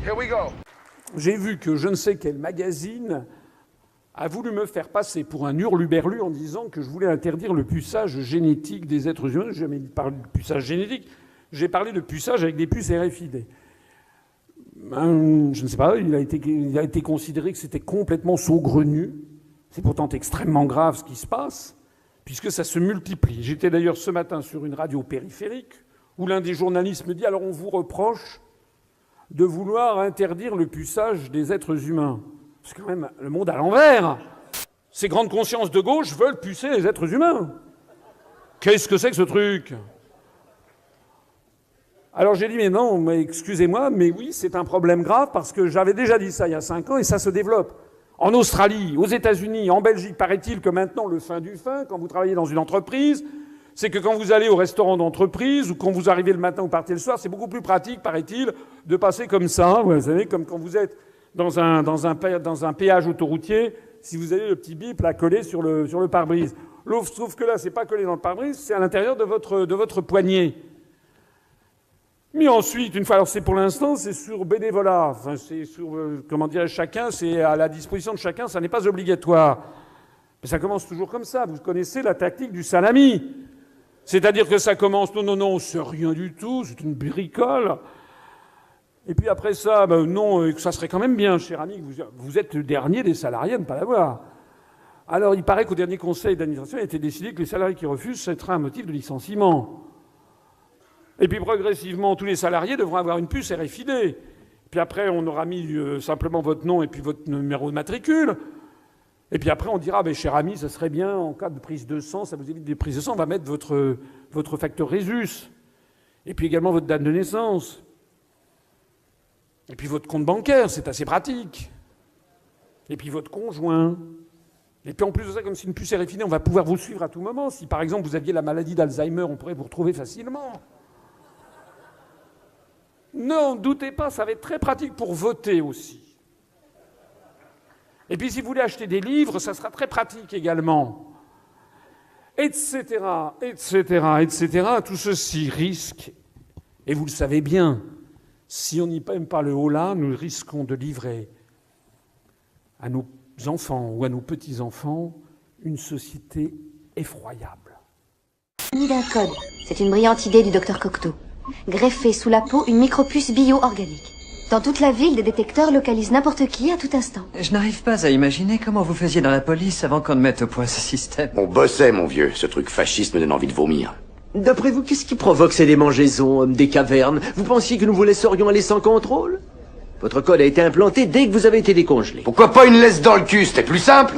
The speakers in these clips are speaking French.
Here we go. J'ai vu que je ne sais quel magazine a voulu me faire passer pour un hurluberlu en disant que je voulais interdire le puçage génétique des êtres humains. Je n'ai jamais parlé de puçage génétique, j'ai parlé de puçage avec des puces RFID. Je ne sais pas, il a été considéré que c'était complètement saugrenu. C'est pourtant extrêmement grave ce qui se passe, puisque ça se multiplie. J'étais d'ailleurs ce matin sur une radio périphérique où l'un des journalistes me dit « Alors on vous reproche de vouloir interdire le puçage des êtres humains. » C'est quand même le monde à l'envers. Ces grandes consciences de gauche veulent pucer les êtres humains. Qu'est-ce que c'est que ce truc ? Alors j'ai dit, mais non, mais excusez-moi, mais oui, c'est un problème grave parce que j'avais déjà dit ça il y a 5 ans et ça se développe. En Australie, aux États-Unis, en Belgique, paraît-il que maintenant, le fin du fin, quand vous travaillez dans une entreprise, c'est que quand vous allez au restaurant d'entreprise ou quand vous arrivez le matin ou partez le soir, c'est beaucoup plus pratique, paraît-il, de passer comme ça. Vous savez, comme quand vous êtes dans un péage autoroutier, si vous avez le petit bip là collé sur le pare-brise. Sauf que là, c'est pas collé dans le pare-brise, c'est à l'intérieur de votre poignet. Mais ensuite, une fois, alors c'est pour l'instant, c'est sur bénévolat. Enfin, c'est sur, comment dirais-je, chacun, c'est à la disposition de chacun, ça n'est pas obligatoire. Mais ça commence toujours comme ça. Vous connaissez la tactique du salami. C'est-à-dire que ça commence, non, c'est rien du tout, c'est une bricole. Et puis après ça, non, ça serait quand même bien, cher ami, que vous êtes le dernier des salariés à ne pas l'avoir. Alors, il paraît qu'au dernier conseil d'administration, il a été décidé que les salariés qui refusent, ce sera un motif de licenciement. Et puis progressivement, tous les salariés devront avoir une puce RFID. Puis après, on aura mis simplement votre nom et puis votre numéro de matricule. Et puis après, on dira, cher ami, ça serait bien, en cas de prise de sang, ça vous évite des prises de sang, on va mettre votre facteur Rhésus. Et puis également votre date de naissance. Et puis votre compte bancaire, c'est assez pratique. Et puis votre conjoint. Et puis en plus de ça, comme c'est une puce RFID, on va pouvoir vous suivre à tout moment. Si par exemple vous aviez la maladie d'Alzheimer, on pourrait vous retrouver facilement. Non, doutez pas, ça va être très pratique pour voter aussi. Et puis si vous voulez acheter des livres, ça sera très pratique également. Etc., etc., etc. Tout ceci risque, et vous le savez bien, si on n'y aime pas le haut-là, nous risquons de livrer à nos enfants ou à nos petits-enfants une société effroyable. Ni d'un code. C'est une brillante idée du docteur Cocteau. Greffer sous la peau une micropuce bio-organique. Dans toute la ville, des détecteurs localisent n'importe qui à tout instant. Je n'arrive pas à imaginer comment vous faisiez dans la police avant qu'on ne mette au point ce système. On bossait, mon vieux. Ce truc fasciste me donne envie de vomir. D'après vous, qu'est-ce qui provoque ces démangeaisons, hommes des cavernes? Vous pensiez que nous vous laisserions aller sans contrôle? Votre code a été implanté dès que vous avez été décongelé. Pourquoi pas une laisse dans le cul? C'était plus simple.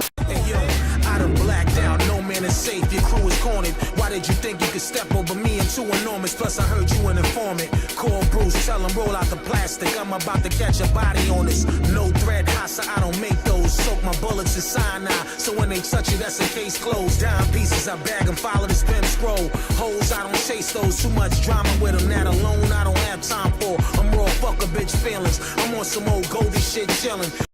Did you think you could step over me? I'm too enormous, plus I heard you an informant. Call Bruce, tell him roll out the plastic. I'm about to catch a body on this. No thread, Hassa, I don't make those. Soak my bullets in cyanide, so when they touch you, that's a case closed. Dime pieces, I bag them, follow the spin scroll. Hoes, I don't chase those. Too much drama with them, that alone I don't have time for. I'm raw, fuck a bitch feelings. I'm on some old Goldie shit chillin'.